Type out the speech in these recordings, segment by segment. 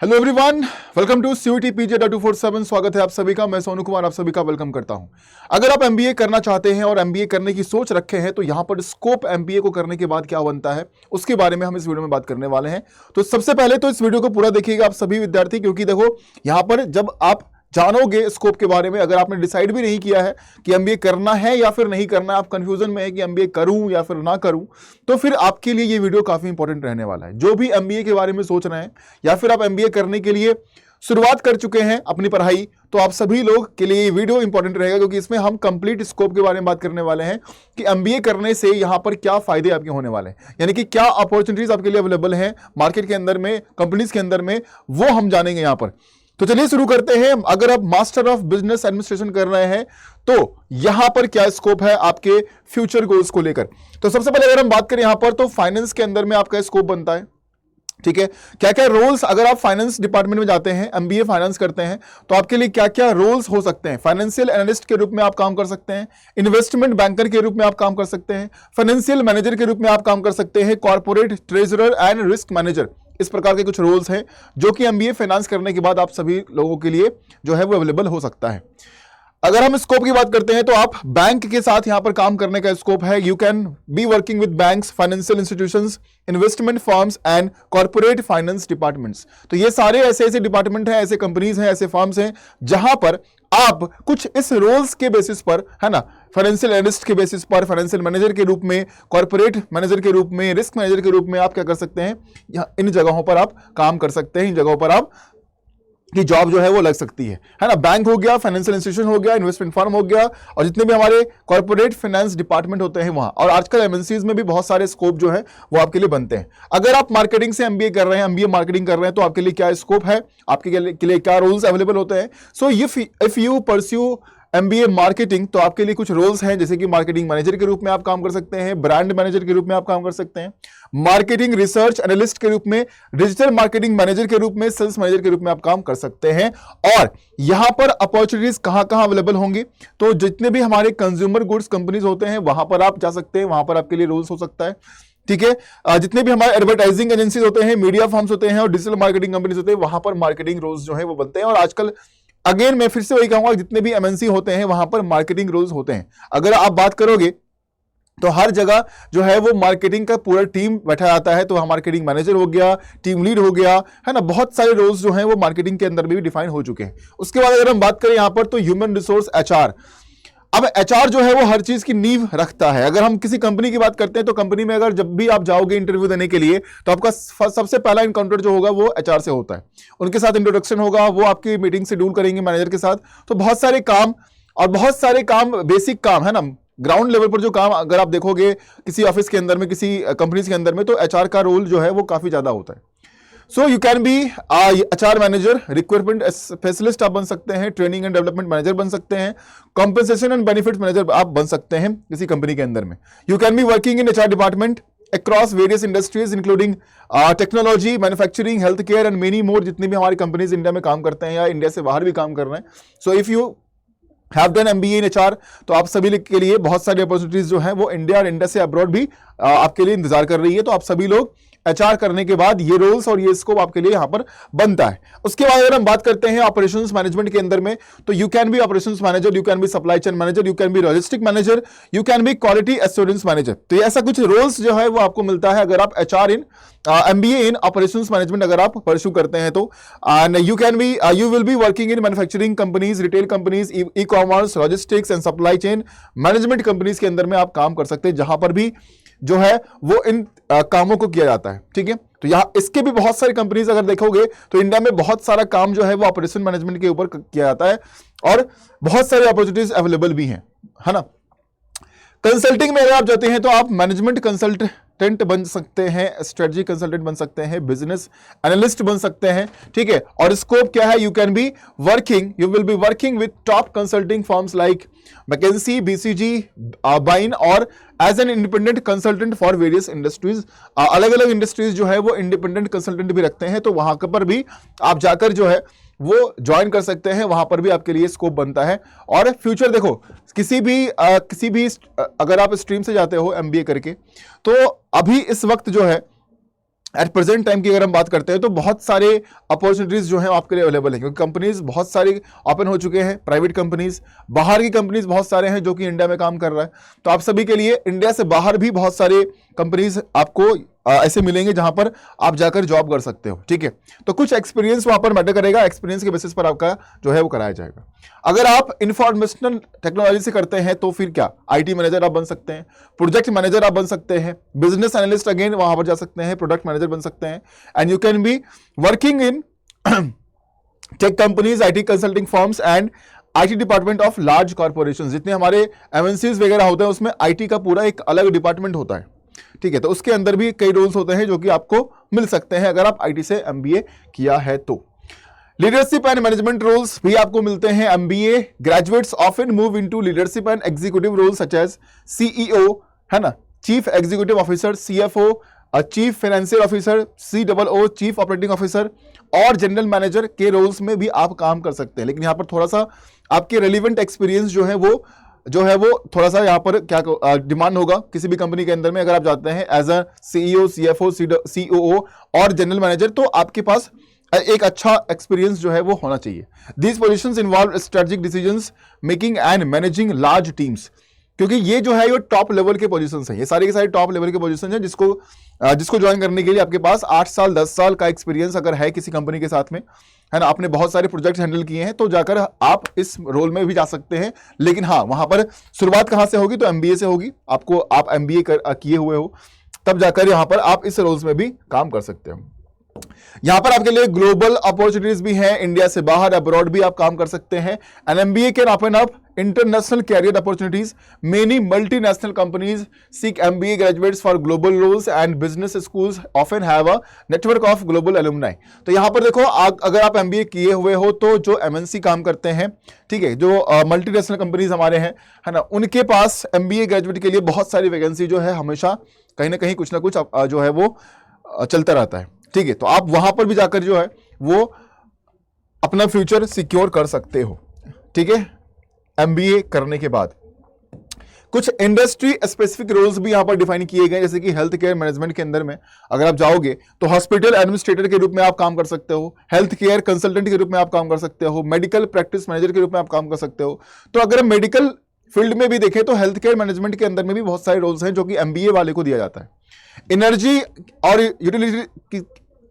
Hello everyone, welcome to CUT PJ 247। स्वागत है आप सभी का। मैं सोनू कुमार आप सभी का वेलकम करता हूं। अगर आप एमबीए करना चाहते हैं और एमबीए करने की सोच रखे हैं तो यहां पर स्कोप एमबीए को करने के बाद क्या बनता है उसके बारे में हम इस वीडियो में बात करने वाले हैं। तो सबसे पहले तो इस वीडियो को पूरा देखिएगा आप सभी विद्यार्थी, क्योंकि देखो यहां पर जब आप जानोगे स्कोप के बारे में, अगर आपने डिसाइड भी नहीं किया है कि एमबीए करना है या फिर नहीं करना है, आप कंफ्यूजन में है कि एमबीए करूं या फिर ना करूं, तो फिर आपके लिए ये वीडियो काफी इंपॉर्टेंट रहने वाला है। जो भी एमबीए के बारे में सोच रहे हैं या फिर आप एमबीए करने के लिए शुरुआत कर चुके हैं अपनी पढ़ाई, तो आप सभी लोग के लिए ये वीडियो इंपॉर्टेंट रहेगा, क्योंकि इसमें हम कंप्लीट स्कोप के बारे में बात करने वाले हैं कि एमबीए करने से यहां पर क्या फायदे आपके होने वाले हैं, यानी कि क्या अपॉर्चुनिटीज आपके लिए अवेलेबल हैं मार्केट के अंदर में, कंपनीज के अंदर में, वो हम जानेंगे यहां पर। तो चलिए शुरू करते हैं। अगर आप मास्टर ऑफ बिजनेस एडमिनिस्ट्रेशन कर रहे हैं तो यहां पर क्या स्कोप है आपके फ्यूचर गोल्स को लेकर। तो सबसे पहले अगर हम बात करें यहां पर, तो फाइनेंस के अंदर में आपका स्कोप बनता है। ठीक है, क्या क्या रोल्स, अगर आप फाइनेंस डिपार्टमेंट में जाते हैं, एमबीए फाइनेंस करते हैं, तो आपके लिए क्या क्या रोल्स हो सकते हैं। फाइनेंशियल एनालिस्ट के रूप में आप काम कर सकते हैं, इन्वेस्टमेंट बैंकर के रूप में आप काम कर सकते हैं, फाइनेंशियल मैनेजर के रूप में आप काम कर सकते हैं, corporate treasurer and risk manager. इस प्रकार के कुछ रोल्स हैं जो कि एमबीए फाइनेंस करने के बाद आप सभी लोगों के लिए जो है वो अवेलेबल हो सकता है। अगर हम स्कोप की बात करते हैं तो आप बैंक के साथ यहां पर काम करने का स्कोप है। You can be working with banks, financial institutions, investment firms and corporate finance departments. तो ये सारे ऐसे ऐसे डिपार्टमेंट हैं, ऐसे कंपनीज हैं, ऐसे फर्म्स हैं जहां पर आप कुछ इस रोल्स के बेसिस पर, है ना, फाइनेंशियल एनालिस्ट के बेसिस पर, फाइनेंशियल मैनेजर के रूप में, कॉर्पोरेट मैनेजर के रूप में, रिस्क मैनेजर के रूप में आप क्या कर सकते हैं, इन जगहों पर आप काम कर सकते हैं, इन जगहों पर आप की जॉब जो है वो लग सकती है ना। बैंक हो गया, फाइनेंशियल इंस्टीट्यूशन हो गया, इन्वेस्टमेंट फर्म हो गया, और जितने भी हमारे कॉर्पोरेट फाइनेंस डिपार्टमेंट होते हैं वहां, और आजकल एमएनसीज में भी बहुत सारे स्कोप जो है वो आपके लिए बनते हैं। अगर आप मार्केटिंग से एमबीए कर रहे हैं, एमबीए मार्केटिंग कर रहे हैं, तो आपके लिए क्या स्कोप है, आपके लिए क्या रोल्स अवेलेबल होते हैं। So if you pursue MBA marketing, तो आपके लिए कुछ रोल्स हैं, जैसे कि मार्केटिंग मैनेजर के रूप में आप काम कर सकते हैं, ब्रांड मैनेजर के रूप में आप काम कर सकते हैं, मार्केटिंग रिसर्च एनालिस्ट के रूप में, डिजिटल मार्केटिंग मैनेजर के रूप में, सेल्स मैनेजर के रूप में आप काम कर सकते हैं। और यहां पर अपॉर्चुनिटीज कहां कहां अवेलेबल होंगी, तो जितने भी हमारे कंज्यूमर गुड्स कंपनीज होते हैं वहां पर आप जा सकते हैं, वहां पर आपके लिए रोल्स हो सकता है। ठीक है, जितने भी हमारे एडवर्टाइजिंग एजेंसीज होते हैं, मीडिया फर्म्स होते हैं और डिजिटल मार्केटिंग कंपनीज होते हैं, वहां पर मार्केटिंग रोल्स जो है वो बनते हैं। और आजकल अगेन मैं फिर से वही कहूंगा, जितने भी एमएनसी होते हैं वहां पर मार्केटिंग रोल्स होते हैं। अगर आप बात करोगे तो हर जगह जो है वो मार्केटिंग का पूरा टीम बैठा जाता है, तो मार्केटिंग मैनेजर हो गया, टीम लीड हो गया, है ना, बहुत सारे रोल्स जो हैं वो मार्केटिंग के अंदर भी डिफाइन हो चुके हैं। उसके बाद अगर हम बात करें यहां पर, तो ह्यूमन रिसोर्स एचआर। अब एचआर जो है वो हर चीज की नींव रखता है। अगर हम किसी कंपनी की बात करते हैं तो कंपनी में अगर जब भी आप जाओगे इंटरव्यू देने के लिए, तो आपका सबसे पहला इनकाउंटर जो होगा वो एचआर से होता है। उनके साथ इंट्रोडक्शन होगा, वो आपकी मीटिंग शेड्यूल करेंगे मैनेजर के साथ। तो बहुत सारे काम, और बहुत सारे काम बेसिक काम, है ना, ग्राउंड लेवल पर जो काम अगर आप देखोगे किसी ऑफिस के अंदर में, किसी कंपनीज के अंदर में, तो एचआर का रोल जो है वो काफी ज्यादा होता है। So you can be HR manager, requirement specialist आप बन सकते हैं, ट्रेनिंग एंड डेवलपमेंट मैनेजर बन सकते हैं, कॉम्पेंसेशन एंड बेनिफिट मैनेजर आप बन सकते हैं किसी कंपनी के अंदर में। You can be working in HR department across various industries including technology, manufacturing, health care and many more. जितनी भी हमारी कंपनीज इंडिया में काम करते हैं या इंडिया से बाहर भी काम कर रहे हैं, so if you have done MBA in HR, तो आप सभी के लिए बहुत सारी अपॉर्चुनिटीज जो है वो इंडिया और इंडिया से अब्रॉड भी आपके लिए इंतजार कर रही है। तो आप सभी लोग एचआर करने के बाद ये रोल्स और ये स्कोप आपके लिए यहां पर बनता है। उसके बाद अगर हम बात करते हैं ऑपरेशंस मैनेजमेंट के अंदर में, तो you can be operations manager, you can be supply chain manager, you can be logistic manager, you can be quality assurance manager. तो ये ऐसा कुछ रोल्स जो है वो आपको मिलता है अगर आप HR in MBA in operations management अगर आप परस्यू करते हैं तो। You will be working in manufacturing companies, retail companies, e commerce, logistics and supply chain management companies के अंदर में आप काम कर सकते हैं, जहां पर भी जो है वो इन कामों को किया जाता है। ठीक है, तो यहां इसके भी बहुत सारी कंपनीज अगर देखोगे तो इंडिया में बहुत सारा काम जो है वो ऑपरेशन मैनेजमेंट के ऊपर किया जाता है, और बहुत सारी अपॉर्चुनिटीज अवेलेबल भी हैं, है ना। कंसल्टिंग में अगर आप जाते हैं तो आप मैनेजमेंट कंसल्टेंट बन सकते हैं, स्ट्रेटजी कंसल्टेंट बन सकते हैं, बिजनेस एनालिस्ट बन सकते हैं। ठीक है, और स्कोप क्या है, you will be working with top consulting firms like McKinsey, BCG, Bain, और as an independent consultant for various industries. अलग अलग इंडस्ट्रीज जो है वो इंडिपेंडेंट कंसल्टेंट भी रखते हैं, तो वहां पर भी आप जाकर जो है वो ज्वाइन कर सकते हैं, वहां पर भी आपके लिए स्कोप बनता है। और फ्यूचर देखो, किसी भी अगर आप स्ट्रीम से जाते हो एमबीए करके, तो अभी इस वक्त जो है एट प्रेजेंट टाइम की अगर हम बात करते हैं तो बहुत सारे अपॉर्चुनिटीज जो हैं आपके लिए अवेलेबल हैं, क्योंकि कंपनीज बहुत सारी ओपन हो चुके हैं, प्राइवेट कंपनीज, बाहर की कंपनीज बहुत सारे हैं जो कि इंडिया में काम कर रहा है। तो आप सभी के लिए इंडिया से बाहर भी बहुत सारे कंपनीज आपको ऐसे मिलेंगे जहां पर आप जाकर जॉब कर सकते हो, ठीक है। तो कुछ एक्सपीरियंस वहां पर मैटर करेगा, एक्सपीरियंस के बेसिस पर आपका जो है वो कराया जाएगा। अगर आप इंफॉर्मेशनल टेक्नोलॉजी से करते हैं तो फिर क्या, आईटी मैनेजर आप बन सकते हैं, प्रोजेक्ट मैनेजर आप बन सकते हैं, बिजनेस एनालिस्ट अगेन वहां पर जा सकते हैं, प्रोडक्ट मैनेजर बन सकते हैं, and you can be working in tech companies, IT consulting firms and IT department of large corporation. जितने हमारे एमएनसीज वगैरह होते हैं उसमें आईटी का पूरा एक अलग डिपार्टमेंट होता है, ठीक है। तो उसके अंदर भी कई रोल्स होते हैं जो कि आपको मिल सकते हैं अगर आप आईटी से एमबीए किया है तो। लीडरशिप एंड मैनेजमेंट रोल्स भी आपको मिलते हैं। MBA graduates often move into leadership and executive roles such as CEO, है ना, chief executive officer, CFO, chief financial officer, COO, chief operating officer और जनरल मैनेजर के रोल्स में भी आप काम कर सकते हैं। लेकिन यहां पर थोड़ा सा आपके रेलिवेंट एक्सपीरियंस जो है वो थोड़ा सा यहाँ पर क्या डिमांड होगा किसी भी कंपनी के अंदर में। अगर आप जाते हैं as a CEO, CFO, COO और जनरल मैनेजर, तो आपके पास एक अच्छा एक्सपीरियंस जो है वो होना चाहिए। These positions involve strategic decisions making and managing large teams, क्योंकि ये जो है ये टॉप लेवल के पोजीशंस हैं, ये सारे के सारे टॉप लेवल के पोजीशन हैं जिसको ज्वाइन करने के लिए आपके पास 8 साल 10 साल का एक्सपीरियंस अगर है किसी कंपनी के साथ में, है ना, आपने बहुत सारे प्रोजेक्ट हैंडल किए हैं, तो जाकर आप इस रोल में भी जा सकते हैं। लेकिन हाँ, वहां पर शुरुआत कहां से होगी, तो एमबीए से होगी। आप एमबीए किए हुए हो तब जाकर यहां पर आप इस रोल्स में भी काम कर सकते हो। यहां पर आपके लिए ग्लोबल अपॉर्चुनिटीज भी हैं, इंडिया से बाहर अब्रॉड भी आप काम कर सकते हैं। An MBA can open up international career opportunities, many multinational companies seek MBA graduates for global roles and business schools often have a network of global alumni. तो यहां पर देखो, अगर आप एमबीए किए हुए हो तो जो एमएनसी काम करते हैं, ठीक है, जो मल्टीनेशनल कंपनीज हमारे हैं, है ना, उनके पास एमबीए ग्रेजुएट के लिए बहुत सारी वैकेंसी जो है हमेशा कहीं ना कहीं कुछ ना कुछ जो है वो चलता रहता है, ठीक है। तो आप वहां पर भी जाकर जो है वो अपना फ्यूचर सिक्योर कर सकते हो, ठीक है, एमबीए करने के बाद। कुछ इंडस्ट्री स्पेसिफिक रोल्स भी यहां पर डिफाइन किए गए, जैसे कि हेल्थ केयर मैनेजमेंट के अंदर में अगर आप जाओगे तो हॉस्पिटल एडमिनिस्ट्रेटर के रूप में आप काम कर सकते हो, हेल्थ केयर कंसल्टेंट के रूप में आप काम कर सकते हो, मेडिकल प्रैक्टिस मैनेजर के रूप में आप काम कर सकते हो। तो अगर हम मेडिकल फील्ड में भी देखें तो हेल्थ केयर मैनेजमेंट के अंदर में भी बहुत सारे रोल्स हैं जो कि एमबीए वाले को दिया जाता है। एनर्जी और यूटिलिटी की,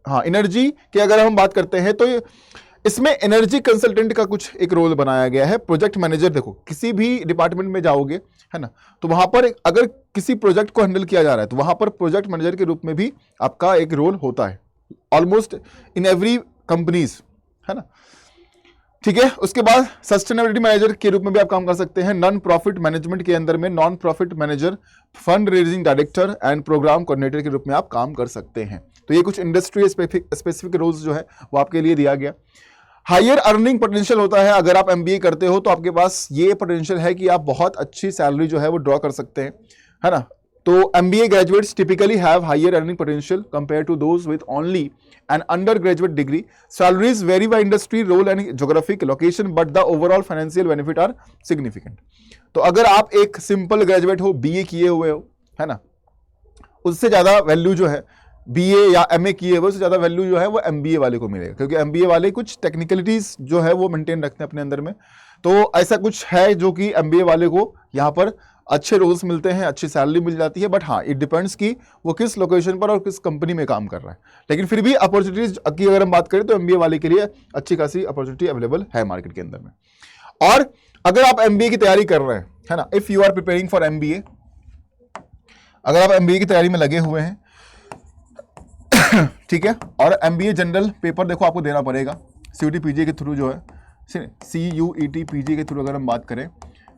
हाँ, एनर्जी की अगर हम बात करते हैं तो इसमें एनर्जी कंसल्टेंट का कुछ एक रोल बनाया गया है। प्रोजेक्ट मैनेजर, देखो किसी भी डिपार्टमेंट में जाओगे, है ना, तो वहां पर अगर किसी प्रोजेक्ट को हैंडल किया जा रहा है तो वहां पर प्रोजेक्ट मैनेजर के रूप में भी आपका एक रोल होता है, ऑलमोस्ट इन एवरी कंपनीज, है ना, ठीक है। उसके बाद सस्टेनेबिलिटी मैनेजर के रूप में भी आप काम कर सकते हैं। नॉन प्रॉफिट मैनेजमेंट के अंदर में non profit manager, fund raising director and program coordinator के रूप में आप काम कर सकते हैं। तो ये कुछ इंडस्ट्री स्पेसिफिक रोल्स जो है वो आपके लिए दिया गया। हायर अर्निंग पोटेंशियल होता है, अगर आप एमबीए करते हो तो आपके पास ये पोटेंशियल है कि आप बहुत अच्छी सैलरी जो है वो ड्रॉ कर सकते हैं, है ना। तो MBA graduates typically have higher earning potential compare to those with only an undergraduate degree. Salaries vary by industry, role and geographic location, but the overall financial benefit are significant. तो अगर आप एक सिंपल ग्रेजुएट हो, BA किए हुए हो, है ना, उससे ज़्यादा वैल्यू जो है बीए या एमए किए हुए, उससे ज़्यादा वैल्यू जो है वो एमबीए वाले को मिलेगा, क्योंकि एमबीए वाले कुछ टेक्निकलिटीज जो है वो मेंटेन रखते हैं अपने अंदर में। तो ऐसा कुछ है जो कि एमबीए वाले को यहाँ पर अच्छे रोल्स मिलते हैं, अच्छी सैलरी मिल जाती है, बट हाँ, इट डिपेंड्स कि वो किस लोकेशन पर और किस कंपनी में काम कर रहा है। लेकिन फिर भी अपॉर्चुनिटीज की अगर हम बात करें तो एमबीए वाले के लिए अच्छी खासी अपॉर्चुनिटी अवेलेबल है मार्केट के अंदर में। और अगर आप एमबीए की तैयारी कर रहे हैं, है ना, if you are preparing for MBA, अगर आप एमबीए की तैयारी में लगे हुए हैं, ठीक है, और एमबीए जनरल पेपर देखो आपको देना पड़ेगा सीयूटी पीजी के थ्रू, जो है CUET PG के थ्रू अगर हम बात करें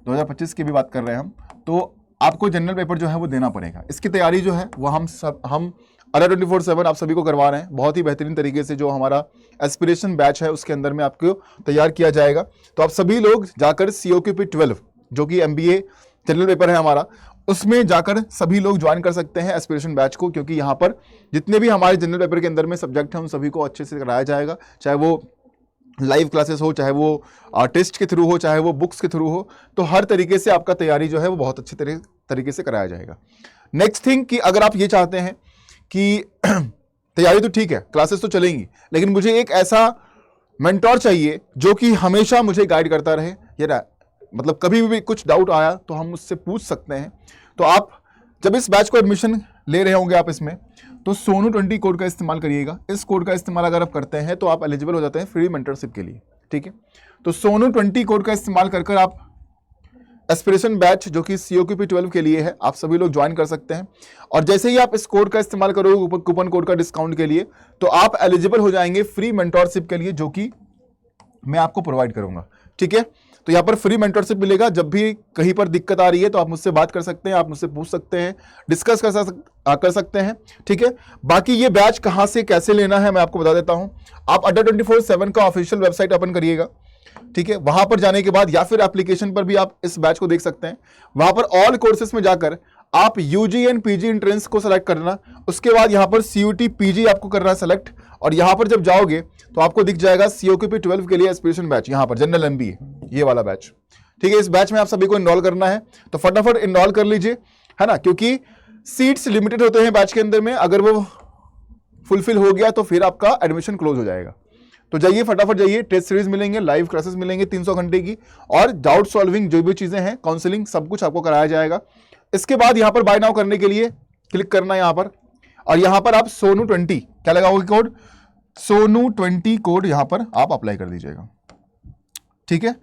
2025 की भी बात कर रहे हैं हम, तो आपको जनरल पेपर जो है वो देना पड़ेगा। इसकी तैयारी जो है वो हम अलर्ट 24/7 आप सभी को करवा रहे हैं, बहुत ही बेहतरीन तरीके से। जो हमारा एस्पिरेशन बैच है उसके अंदर में आपको तैयार किया जाएगा। तो आप सभी लोग जाकर COQP 12 जो कि MBA जनरल पेपर है हमारा, उसमें जाकर सभी लोग ज्वाइन कर सकते हैं एस्पिरेशन बैच को, क्योंकि यहाँ पर जितने भी हमारे जनरल पेपर के अंदर में सब्जेक्ट हैं उन सभी को अच्छे से कराया जाएगा, चाहे वो लाइव क्लासेस हो, चाहे वो टेस्ट के थ्रू हो, चाहे वो बुक्स के थ्रू हो। तो हर तरीके से आपका तैयारी जो है वो बहुत अच्छे तरीके से कराया जाएगा। नेक्स्ट थिंग कि अगर आप ये चाहते हैं कि तैयारी तो ठीक है, क्लासेस तो चलेंगी, लेकिन मुझे एक ऐसा मेंटोर चाहिए जो कि हमेशा मुझे गाइड करता रहे। ये मतलब कभी भी कुछ डाउट आया तो हम उससे पूछ सकते हैं। तो आप जब इस बैच को एडमिशन ले रहे होंगे आप इसमें, तो सोनू 20 कोड का इस्तेमाल करिएगा। इस कोड का इस्तेमाल अगर आप करते हैं तो आप एलिजिबल हो जाते हैं फ्री मेंटरशिप के लिए, ठीक है। तो सोनू 20 कोड का इस्तेमाल कर आप एस्पिरेशन बैच जो कि COQP 12 के लिए है, आप सभी लोग ज्वाइन कर सकते हैं। और जैसे ही आप इस कोड का इस्तेमाल करोगे कूपन कोड का डिस्काउंट के लिए, तो आप एलिजिबल हो जाएंगे फ्री मेंटरशिप के लिए, जो कि मैं आपको प्रोवाइड करूंगा, ठीक है। तो यहाँ पर फ्री मेंटरशिप मिलेगा। जब भी कहीं पर दिक्कत आ रही है तो आप मुझसे बात कर सकते हैं, आप मुझसे पूछ सकते हैं, डिस्कस कर सकते हैं, ठीक है। बाकी ये बैच कहाँ से कैसे लेना है मैं आपको बता देता हूँ। आप अड्डा 24/7 का ऑफिशियल वेबसाइट ओपन करिएगा, ठीक है। वहां पर जाने के बाद या फिर एप्लीकेशन पर भी आप इस बैच को देख सकते हैं। वहां पर ऑल कोर्सेज में जाकर आप UG एंड PG एंट्रेंस को सेलेक्ट करना, उसके बाद यहां पर CUT PG आपको करना है सेलेक्ट। और यहां पर जब जाओगे तो आपको दिख जाएगा COQP 12 के लिए एस्पिरेशन बैच, यहां पर जनरल MBA ये वाला बैच, ठीक है। इस बैच में आप सभी को इनरोल करना है, तो फटाफट इनरोल कर लीजिए, है ना, क्योंकि सीट्स लिमिटेड होते हैं बैच के अंदर में। अगर वो फुलफिल हो गया तो फिर आपका एडमिशन क्लोज हो जाएगा। तो जाइए, फटाफट जाइए। टेस्ट सीरीज मिलेंगे, लाइव क्लासेस मिलेंगे 300 घंटे की, और डाउट सॉल्विंग जो भी चीजें हैं, काउंसलिंग, सब कुछ आपको कराया जाएगा। इसके बाद यहां पर बाय नाउ करने के लिए क्लिक करना है यहां पर, और यहां पर आप सोनू 20 क्या लगाओगे कोड, सोनू 20 कोड यहां पर आप अप्लाई कर दीजिएगा, ठीक है।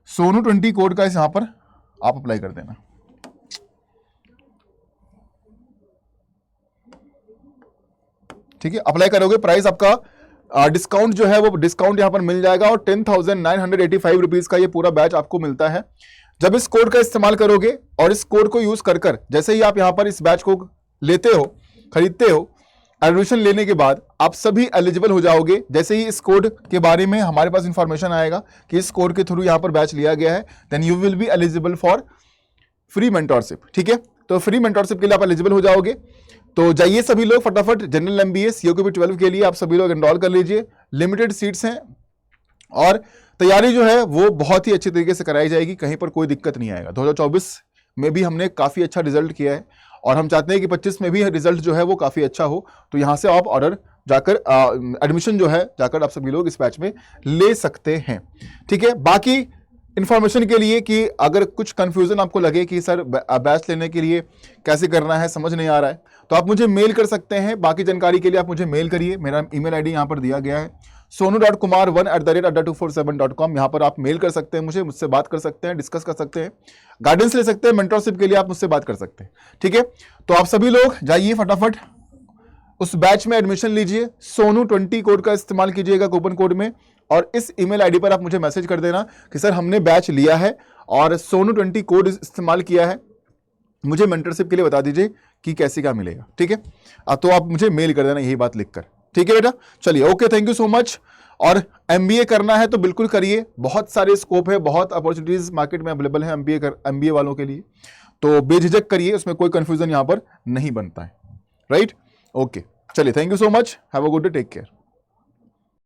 सोनू 20 कोड का यहां पर आप अप्लाई कर देना, ठीक है। अप्लाई करोगे, प्राइस आपका डिस्काउंट जो है वो डिस्काउंट यहां पर मिल जाएगा, और 10,985 रुपीज का ये पूरा बैच आपको मिलता है। जब इस कोड का इस्तेमाल करोगे और इस कोड को यूज कर जैसे ही आप यहां पर इस बैच को लेते हो, खरीदते हो, एडमिशन लेने के बाद आप सभी एलिजिबल हो जाओगे। जैसे ही इस कोड के बारे में हमारे पास इंफॉर्मेशन आएगा कि इस कोड के थ्रू यहां पर बैच लिया गया है, then you will be eligible for free mentorship, ठीक है। तो फ्री मेंटरशिप के लिए आप एलिजिबल हो जाओगे। तो जाइए सभी लोग फटाफट, जनरल MBA COQP 12 के लिए आप सभी लोग एनरोल कर लीजिए। लिमिटेड सीट्स हैं और तैयारी जो है वो बहुत ही अच्छी तरीके से कराई जाएगी, कहीं पर कोई दिक्कत नहीं आएगा। 2024 में भी हमने काफ़ी अच्छा रिजल्ट किया है, और हम चाहते हैं कि 25 में भी रिजल्ट जो है वो काफ़ी अच्छा हो। तो यहाँ से आप ऑर्डर जाकर एडमिशन जो है जाकर आप सभी लोग इस बैच में ले सकते हैं, ठीक है। बाकी इंफॉर्मेशन के लिए कि अगर कुछ कंफ्यूजन आपको लगे कि सर बैच लेने के लिए कैसे करना है, समझ नहीं आ रहा है, तो आप मुझे मेल कर सकते हैं। बाकी जानकारी के लिए आप मुझे मेल करिए, मेरा ईमेल ID यहाँ पर दिया गया है, sonu.kumar1@adda247.com। यहाँ पर आप मेल कर सकते हैं, मुझसे बात कर सकते हैं, डिस्कस कर सकते हैं, गाइडेंस ले सकते हैं, मेंटरशिप के लिए आप मुझसे बात कर सकते हैं, ठीक है। तो आप सभी लोग जाइए फटाफट उस बैच में एडमिशन लीजिए। सोनू 20 कोड का इस्तेमाल कीजिएगा कूपन कोड में, और इस ईमेल ID पर आप मुझे मैसेज कर देना कि सर हमने बैच लिया है और सोनू 20 कोड इस्तेमाल किया है, मुझे मेंटरशिप के लिए बता दीजिए कि कैसे क्या मिलेगा, ठीक है। तो आप मुझे मेल कर देना यही बात लिखकर, ठीक है बेटा। चलिए, okay, thank you so much. और MBA करना है तो बिल्कुल करिए, बहुत सारे स्कोप है, बहुत अपॉर्चुनिटीज मार्केट में अवेलेबल है MBA वालों के लिए, तो बेझिझक करिए, उसमें कोई कंफ्यूजन यहाँ पर नहीं बनता है, राइट। ओके, चलिए, thank you so much, have a good day, take care.